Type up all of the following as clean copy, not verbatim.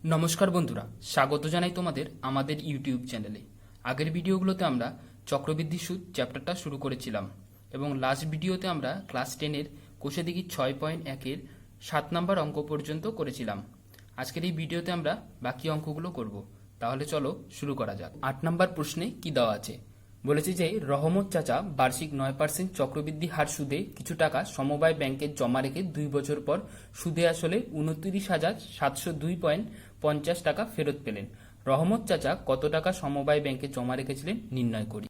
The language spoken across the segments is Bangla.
নমস্কার বন্ধুরা, স্বাগত জানাই তোমাদের আমাদের ইউটিউব চ্যানেলে। আগের ভিডিওগুলোতে আমরা চক্রবৃদ্ধি সুদ চ্যাপ্টারটা শুরু করেছিলাম এবং লাস্ট ভিডিওতে আমরা ক্লাস 10-এর কোষে দেখি 6.1-এর 7 নম্বর অঙ্ক পর্যন্ত করেছিলাম। আজকের এই ভিডিওতে আমরা বাকি অঙ্কগুলো করব। তাহলে চলো শুরু করা যাক। 8 নম্বর প্রশ্নে কি দেওয়া আছে? বলেছে যে রহমত চাচা বার্ষিক 9% চক্রবৃদ্ধি হার সুদে কিছু টাকা সমবায় ব্যাংকে জমা রেখে 2 বছর পর সুদে আসলে 29,702.50 টাকা ফেরত পেলেন। রহমত চাচা কত টাকা সমবায় ব্যাংকে জমা রেখেছিলেন নির্ণয় করি।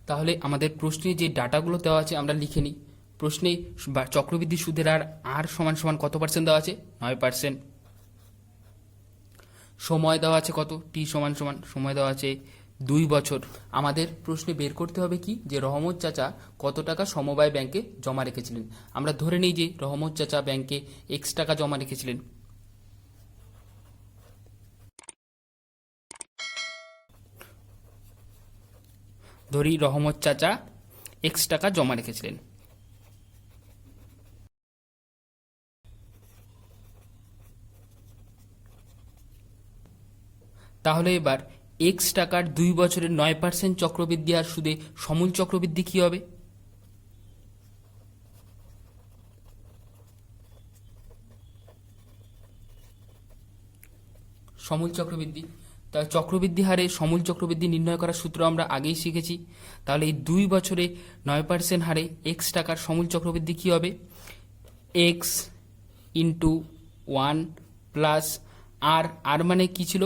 তাহলে আমাদের প্রশ্নে যে ডাটাগুলো দেওয়া আছে আমরা লিখে নিই। প্রশ্নে চক্রবৃদ্ধি সুদের আর সমান সমান কত পার্সেন্ট দেওয়া আছে? 9%। সময় দেওয়া আছে কত? টি সমান সমান সময় দেওয়া আছে 2 বছর। আমাদের প্রশ্নে বের করতে হবে কি যে রহমত চাচা কত টাকা সমবায় ব্যাংকে জমা রেখেছিলেন। আমরা ধরে নিই যে রহমত চাচা ব্যাংকে এক্স টাকা জমা রেখেছিলেন। ধরি রহমত চাচা এক্স টাকা জমা রেখেছিলেন। তাহলে এবার এক্স টাকার 2 বছরের 9% চক্রবৃদ্ধি আর সুদে সমূল চক্রবৃদ্ধি কি হবে? সমূল চক্রবৃদ্ধি। তাহলে চক্রবৃদ্ধি হারে সমূল চক্রবৃদ্ধি নির্ণয় করার সূত্র আমরা আগেই শিখেছি। তাহলে এই 2 বছরে 9% হারে এক্স টাকার সমূল চক্রবৃদ্ধি কি হবে? এক্স ইন্টু 1 প্লাস আর মানে কি ছিল?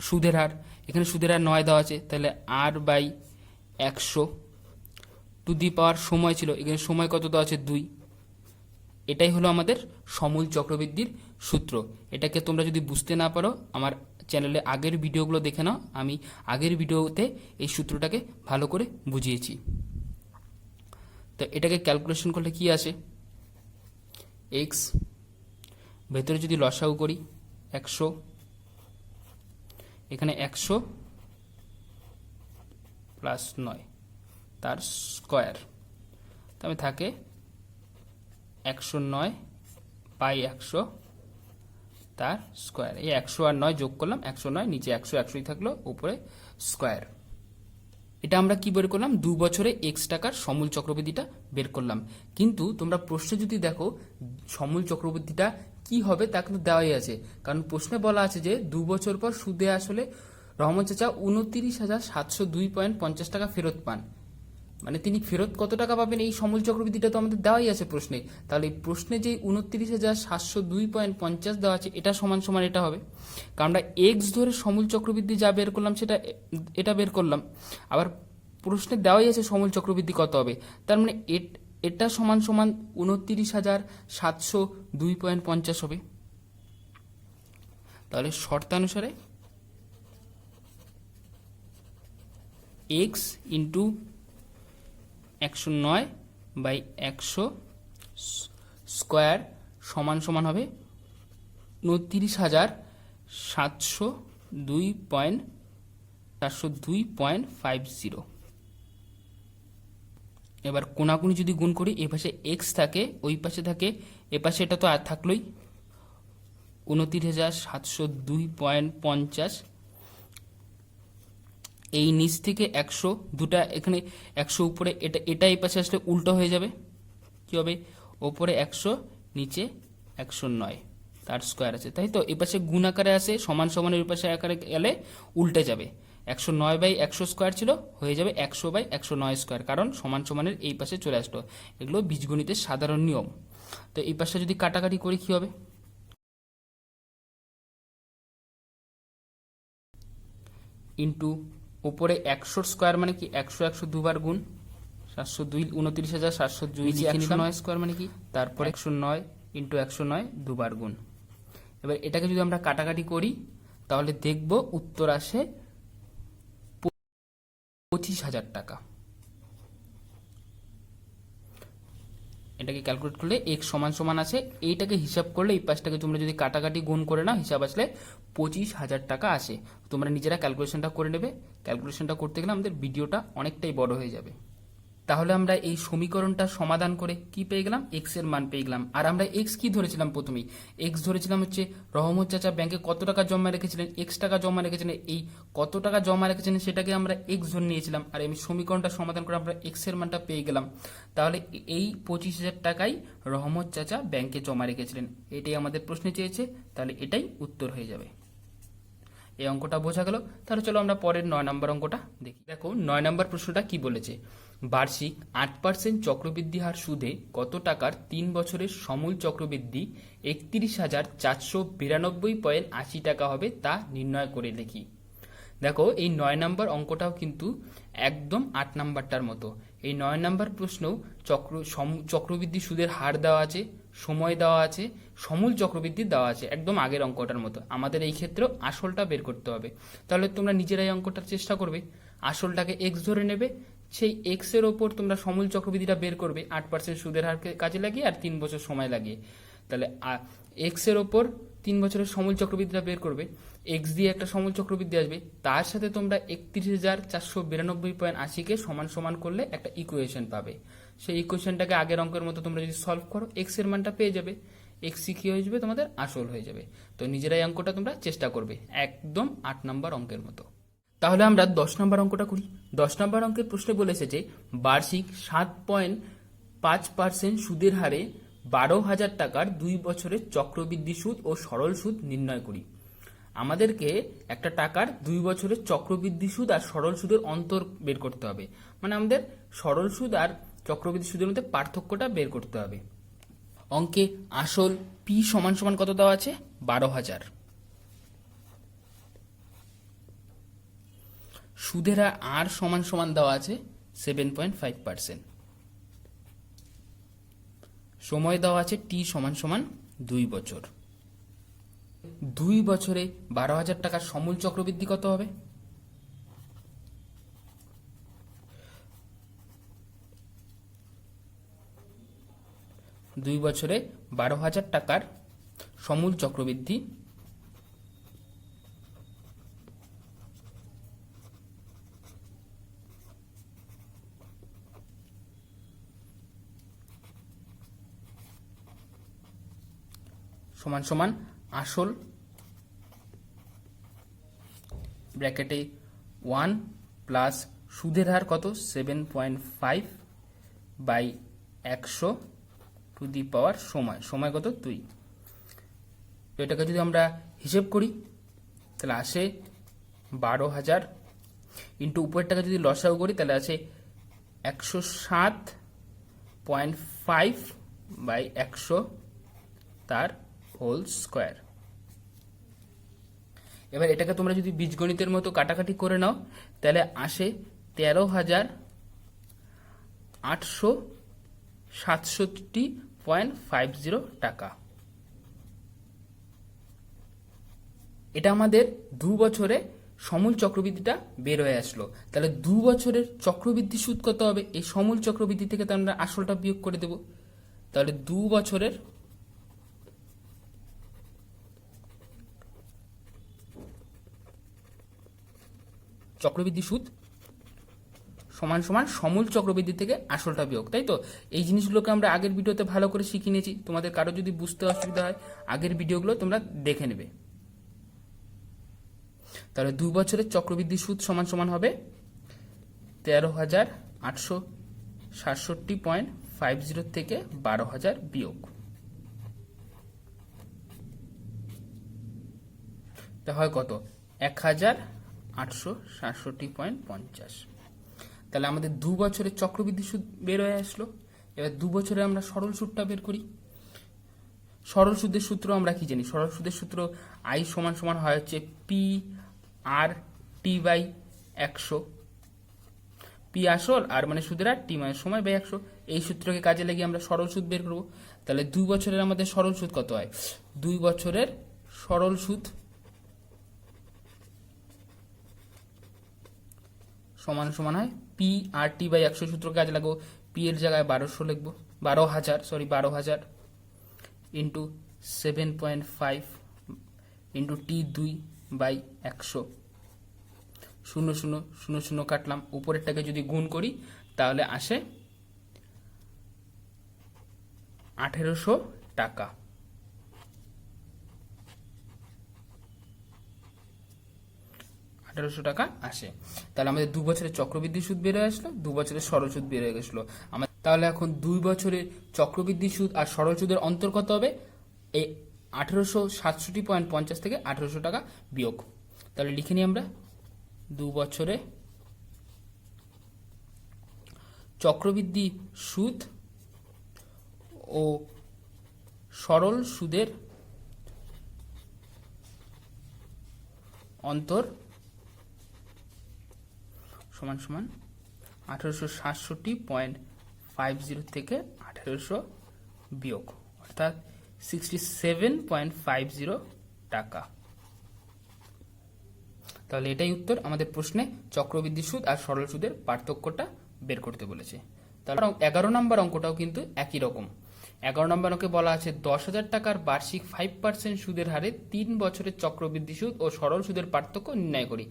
সুদের হার। এখানে সুদের হার 9 দেওয়া আছে, তাহলে r/100 টু দি পাওয়ার সময় ছিল, এখানে সময় কত দেওয়া আছে? 2। এটাই হলো আমাদের সমূল চক্রবৃদ্ধির সূত্র। এটাকে তোমরা যদি বুঝতে না পারো আমার চ্যানেলে আগের ভিডিওগুলো দেখে নাও, আমি আগের ভিডিওতে এই সূত্রটাকে ভালো করে বুঝিয়েছি। তো এটাকে ক্যালকুলেশন করলে কি আসে? এক্স ভেতরে যদি লসাগু করি 100, এখানে 100 প্লাস 9 তার স্কোয়ার, তবে থাকে 109/100 তার স্কোয়ার। এই 100 আর 9 যোগ করলাম 109, নিচে 100 100ই থাকলো, উপরে স্কোয়ার। এটা আমরা কি বের করলাম? 2 বছরে এক্স টাকার সমূল চক্রবৃদ্ধিটা বের করলাম। কিন্তু তোমরা প্রশ্নে যদি দেখো সমূল চক্রবৃদ্ধিটা কি হবে তা কিন্তু দেওয়াই আছে, কারণ প্রশ্নে বলা আছে যে 2 বছর পর সুদে আসলে রহমত চাচা 29,702.50 টাকা ফেরত পান। মানে তিনি ফেরত কত টাকা পাবেন এই সমূল চক্রবৃদ্ধিটা তো আমাদের দেওয়াই আছে প্রশ্নে। তাহলে এই প্রশ্নে যে 29,702.50 দেওয়া আছে এটা সমান সমান এটা হবে, কারণ আমরা এক্স ধরে সমূল চক্রবৃদ্ধি যা বের করলাম সেটা এটা বের করলাম। আবার প্রশ্নে দেওয়াই আছে সমূল চক্রবৃদ্ধি কত হবে, তার মানে এটা সমান সমান 29,702.50 হবে। তাহলে শর্তানুসারে এক্স ইন্টু 109/100 স্কোয়ার সমান সমান হবে 29,402.50। এবার কোনাকুনি যদি গুণ করি, এ পাশে এক্স থাকে ওই পাশে থাকে, এ পাশে এটা তো আর থাকলোই 29,702.50। এই নিচ থেকে 100 দুটা এখানে 100 উপরে, এটা এই পাশে আসলে উল্টো হয়ে যাবে। কি হবে? ওপরে 100 নিচে 109 তার স্কোয়ার আছে, তাই তো? এই পাশে গুণ আকারে আসে, সমান সমানের পাশে আকারে গেলে উল্টে যাবে। 109/100 স্কোয়ার ছিল, হয়ে যাবে 100/109 স্কোয়ার, কারণ সমান সমানের এই পাশে চলে আসলো। এগুলো বীজগণিতের সাধারণ নিয়ম। তো এই পাশে যদি কাটাকাটি করি কি হবে? ইন্টু উপরে 100 স্কোয়ার মানে কি? 100 100 দুবার গুণ 702, 29,702 109 স্কোয়ার মানে কি? তারপর 109 ইন্টু 109 দুবার গুণ। এবার এটাকে যদি আমরা কাটাকাটি করি তাহলে দেখব উত্তর আসে 25,000 টাকা। এটাকে ক্যালকুলেট করলে এক্স সমান সমান আছে, এইটাকে হিসাব করলে এই পাশটাকে তোমরা যদি কাটাকাটি গুণ করে নাও হিসাব আসলে 25,000 টাকা আসে। তোমরা নিজেরা ক্যালকুলেশনটা করে নেবে। ক্যালকুলেশনটা করতে গেলে আমাদের ভিডিওটা অনেকটাই বড় হয়ে যাবে। তাহলে আমরা এই সমীকরণটা সমাধান করে কি পেয়ে গেলাম, এক্স এর মান পেয়ে গেলাম। আর আমরা এক্স কি ধরেছিলাম, প্রথমেই এক্স ধরেছিলাম হচ্ছে রহমত চাচা ব্যাংকে কত টাকা জমা রেখেছিলেন, এক্স টাকা জমা রেখেছিলেন। এই কত টাকা জমা রেখেছিলেন সেটাকে আমরা এক্স ধরে নিয়েছিলাম, আর এই সমীকরণটা সমাধান করে আমরা এক্স এর মানটা পেয়ে গেলাম। তাহলে এই 25,000 টাকাই রহমত চাচা ব্যাংকে জমা রেখেছিলেন, এটাই আমাদের প্রশ্নে চেয়েছে, তাহলে এটাই উত্তর হয়ে যাবে। এই অঙ্কটা বোঝা গেল। তাহলে চলো আমরা পরের 9 নম্বর অঙ্কটা দেখি। দেখো 9 নম্বর প্রশ্নটা কি বলেছে, বার্ষিক 8% চক্রবৃদ্ধি হার সুদে কত টাকার 3 বছরের সমূল চক্রবৃদ্ধি 31,492.80 টাকা হবে তা নির্ণয় করে লিখি। দেখো এই 9 নম্বর অঙ্কটাও কিন্তু একদম 8 নম্বরটার মতো। এই 9 নম্বর প্রশ্নেও চক্রবৃদ্ধি সুদের হার দেওয়া আছে, সময় দেওয়া আছে, সমূল চক্রবৃদ্ধি দেওয়া আছে, একদম আগের অঙ্কটার মতো। আমাদের এই ক্ষেত্রেও আসলটা বের করতে হবে। তাহলে তোমরা নিজেরাই অঙ্কটার চেষ্টা করবে, আসলটাকে এক্স ধরে নেবে, সেই এক্স এর ওপর তোমরা সমূল চক্রবৃদ্ধিটা বের করবে 8% সুদের হারকে কাজে লাগিয়ে আর 3 বছর সময় লাগিয়ে। তাহলে এক্স এর ওপর 3 বছরের সমূল চক্রবৃদ্ধিটা বের করবে, এক্স দিয়ে একটা সমূল চক্রবৃদ্ধি আসবে, তার সাথে তোমরা 31,492.80 সমান সমান করলে একটা ইকুয়েশন পাবে। সেই ইকুয়েশনটাকে আগের অঙ্কের মতো তোমরা যদি সলভ করো এক্স এর মানটা পেয়ে যাবে, এক্স কি হয়ে যাবে, তোমাদের আসল হয়ে যাবে। তো নিজেরাই অঙ্কটা তোমরা চেষ্টা করবে, একদম 8 নম্বর অঙ্কের মতো। তাহলে আমরা 10 নম্বর অঙ্কটা করি। 10 নম্বর অঙ্কের প্রশ্নে বলেছে যে বার্ষিক 7.5% সুদের হারে 12,000 টাকার 2 বছরের চক্রবৃদ্ধি সুদ ও সরল সুদ নির্ণয় করি। আমাদেরকে একটা টাকার 2 বছরের চক্রবৃদ্ধি সুদ আর সরল সুদের অন্তর বের করতে হবে, মানে আমাদের সরল সুদ আর চক্রবৃদ্ধি সুদের মধ্যে পার্থক্যটা বের করতে হবে। অঙ্কে আসল পি সমান সমান কত দেওয়া আছে, 12,000। সুদের আর সমান সমান দেওয়া আছে 7.5%। সময় দেওয়া আছে টি সমান সমান 2 বছর। 2 বছরে 12,000 টাকার সমূল চক্রবৃদ্ধি কত হবে, দুই বছরে 12,000 টাকার সমূল চক্রবৃদ্ধি সমান সমান আসল ব্র্যাকেটে 1 প্লাস সুদের হার কত 7.5 বাই 100 টু দি পাওয়ার সময়, সময় কত 2। তো এটাকে যদি আমরা হিসেব করি তাহলে আসে 12,000 ইন্টু উপরেরটাকে যদি লসাগু করি তাহলে আছে 107.5 বাই 100 তার হোল স্কোয়ার। এবার এটাকে তোমরা যদি বীজগণিতের মতো কাটাকাটি করে নাও তাহলে আসে 13,867.50 টাকা। এটা আমাদের 2 বছরে সমূল চক্রবৃদ্ধিটা বের হয়ে আসলো। তাহলে 2 বছরের চক্রবৃদ্ধি সুদ কত হবে, এই সমূল চক্রবৃদ্ধি থেকে তো আমরা আসলটা বিয়োগ করে দেব। তাহলে 2 বছরের চক্রবৃদ্ধি সুদ সমান সমান সমূল চক্রবৃদ্ধি থেকে আসলটা বিয়োগ, তাই তো? এই জিনিসগুলোকে আমরা আগের ভিডিওতে ভালো করে শিখে নিয়েছি, তোমাদের কারো যদি বুঝতে অসুবিধা হয় আগের ভিডিওগুলো তোমরা দেখে নেবে। তাহলে 2 বছরের চক্রবৃদ্ধি সুদ সমান সমান হবে 13,867.50 থেকে 12,000 বিয়োগ, তা হয় কত 1,867.50। তাহলে আমাদের 2 বছরের চক্রবৃদ্ধি সুদ বের হয়ে আসলো। এবার 2 বছরে আমরা সরল সুদটা বের করি। সরল সুদের সূত্র আমরা কি জানি, সরল সুদের সূত্র আই সমান সমান হয় হচ্ছে P R T by 100। P আসল আর মানে সুদের আর টি মানে সময় বাই 100। এই সূত্রকে কাজে লাগিয়ে আমরা সরল সুদ বের করব। তাহলে 2 বছরের আমাদের সরল সুদ কত হয়, 2 বছরের সরল সুদ সমান সমান হয় পি আর টি বাই 100। সূত্র কাজে লাগবো, পি এর জায়গায় 1200 লিখবো, 12,000 ইন্টু 7.5 ইন্টু টি 2 বাই 100। 0 0 0 0 কাটলাম, উপরেরটাকে যদি গুণ করি তাহলে আসে 1800 টাকা। টাকা আসে। তাহলে আমাদের 2 বছরের চক্রবৃদ্ধি সুদ বের হয়ে আসলো, 2 বছরের সরল সুদ বের হয়ে গেছিলো। তাহলে এখন 2 বছরের চক্রবৃদ্ধি সুদ আর সরল সুদের অন্তর কত হবে? এই 1867.50 থেকে 1800 টাকা বিয়োগ। তাহলে লিখে নিই আমরা 2 বছরে চক্রবৃদ্ধি সুদ ও সরল সুদের অন্তর সমান সমান 1867.50 থেকে 1800 বিয়োগ, অর্থাৎ 67.50 টাকা। তাহলে এটাই উত্তর আমাদের প্রশ্নে চক্রবৃদ্ধি সুদ আর সরল সুদের পার্থক্যটা বের করতে বলেছে। তাহলে 11 নম্বর অঙ্কটাও কিন্তু একই রকম। 11 নম্বর অঙ্কে বলা আছে 10,000 টাকার বার্ষিক 5% সুদের হারে 3 বছরের চক্রবৃদ্ধি সুদ ও সরল সুদের পার্থক্য নির্ণয় করি।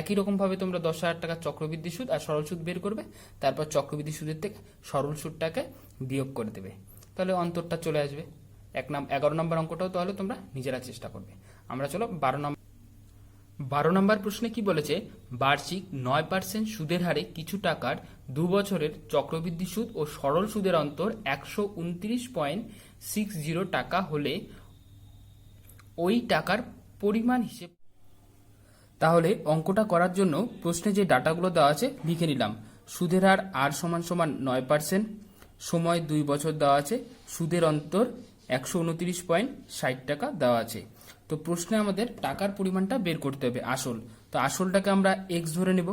একই রকম ভাবে তোমরা 10,000 টাকার চক্রবৃদ্ধি সুদ আর সরল সুদ বের করবে, তারপর চক্রবৃদ্ধি সুদের থেকে সরল সুদটাকে বিয়োগ করে দেবে, তাহলে অন্তরটা চলে আসবে। 11 নম্বর অঙ্কটাও তাহলে তোমরা নিজেরা চেষ্টা করবে। আমরা চলো 12 নম্বর প্রশ্নে কি বলেছে? বার্ষিক 9% সুদের হারে কিছু টাকার 2 বছরের চক্রবৃদ্ধি সুদ ও সরল সুদের অন্তর 129.60 টাকা হলে ওই টাকার পরিমাণ হিসেব। তাহলে অঙ্কটা করার জন্য প্রশ্নে যে ডাটাগুলো দেওয়া আছে লিখে নিলাম। সুদের হার আর সমান সমান 9%, সময় 2 বছর দেওয়া আছে, সুদের অন্তর 129.60 টাকা দেওয়া আছে। তো প্রশ্নে আমাদের টাকার পরিমাণটা বের করতে হবে, আসল। তো আসলটাকে আমরা এক্স ধরে নেব।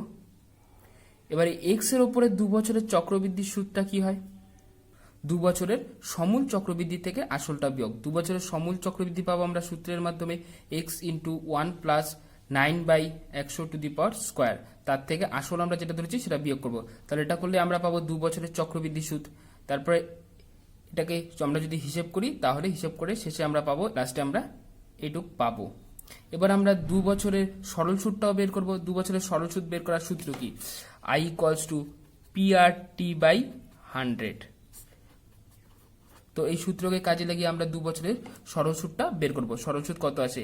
এবারে এক্স এর উপরে 2 বছরের চক্রবৃদ্ধি সুদটা কি হয়? 2 বছরের সমূল চক্রবৃদ্ধি থেকে আসলটা বিয়োগ। 2 বছরের সমূল চক্রবৃদ্ধি পাবো আমরা সূত্রের মাধ্যমে এক্স ইন্টু 1 প্লাস 9/100^²। তার থেকে আসল আমরা যেটা ধরেছি সেটা বিয়োগ করব। তাহলে এটা করলে আমরা পাবো 2 বছরের চক্রবৃদ্ধি সুদ। তারপরে এটাকে আমরা যদি হিসেব করি, তাহলে হিসেব করে শেষে আমরা পাবো, লাস্টে আমরা এটুক পাবো। এবার আমরা 2 বছরের সরল সুদটাও বের করব। 2 বছরের সরল সুদ বের করার সূত্র কি? I = PRT/100। তো এই সূত্রকে কাজে লাগিয়ে আমরা 2 বছরের সরল সুদটা বের করব। সরল সুদ কত আছে?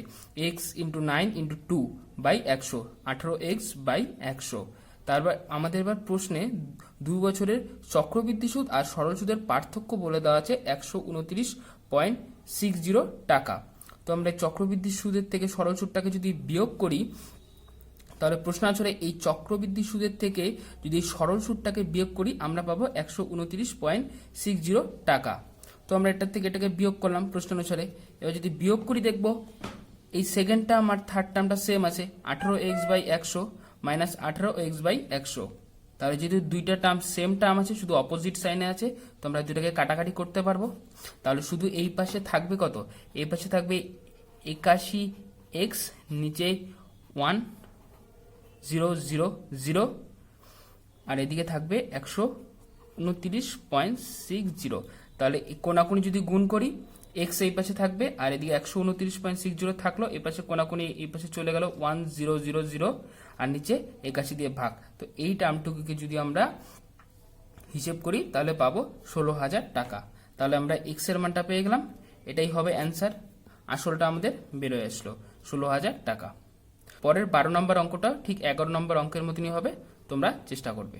x × 9 × 2/100, 18x/100। তারপর আমাদের এবার প্রশ্নে 2 বছরের চক্রবৃদ্ধি সুদ আর সরল সুদের পার্থক্য বলে দেওয়া আছে 129.60 টাকা। তো আমরা চক্রবৃদ্ধি সুদের থেকে সরল সুদটাকে যদি বিয়োগ করি, তাহলে প্রশ্ন আসলে এই চক্রবৃদ্ধি সুদের থেকে যদি সরল সুদটাকে বিয়োগ করি আমরা পাবো 129.60 টাকা। তো আমরা এটার থেকে এটাকে বিয়োগ করলাম প্রশ্ন অনুসারে। এবার যদি বিয়োগ করি দেখব এই সেকেন্ড টার্ম আর থার্ড টার্মটা সেম আছে, 18x/100 মাইনাস 18x/100। তাহলে যেহেতু দুইটা টার্ম সেম টার্ম আছে, শুধু অপোজিট সাইনে আছে, তো আমরা দুটাকে কাটাকাটি করতে পারবো। তাহলে শুধু এই পাশে থাকবে কত? এই পাশে থাকবে 81x, নিচে 1000, আর এদিকে থাকবে 129.60। তাহলে কোনাকুনি যদি গুণ করি, এক্স এই পাশে থাকবে আর এদিকে 129.60 থাকলো, এই পাশে কোনাকুনি এই পাশে চলে গেল 1000, আর নিচে 81 দিয়ে ভাগ। তো এই টার্মটুকুকে যদি আমরা হিসেব করি তাহলে পাবো 16,000 টাকা। তাহলে আমরা এক্স এর মানটা পেয়ে গেলাম, এটাই হবে অ্যান্সার। আসলটা আমাদের বেরোয় আসলো 16,000 টাকা। পরের 12 নম্বর অঙ্কটা ঠিক 11 নম্বর অঙ্কের মতনই হবে, তোমরা চেষ্টা করবে।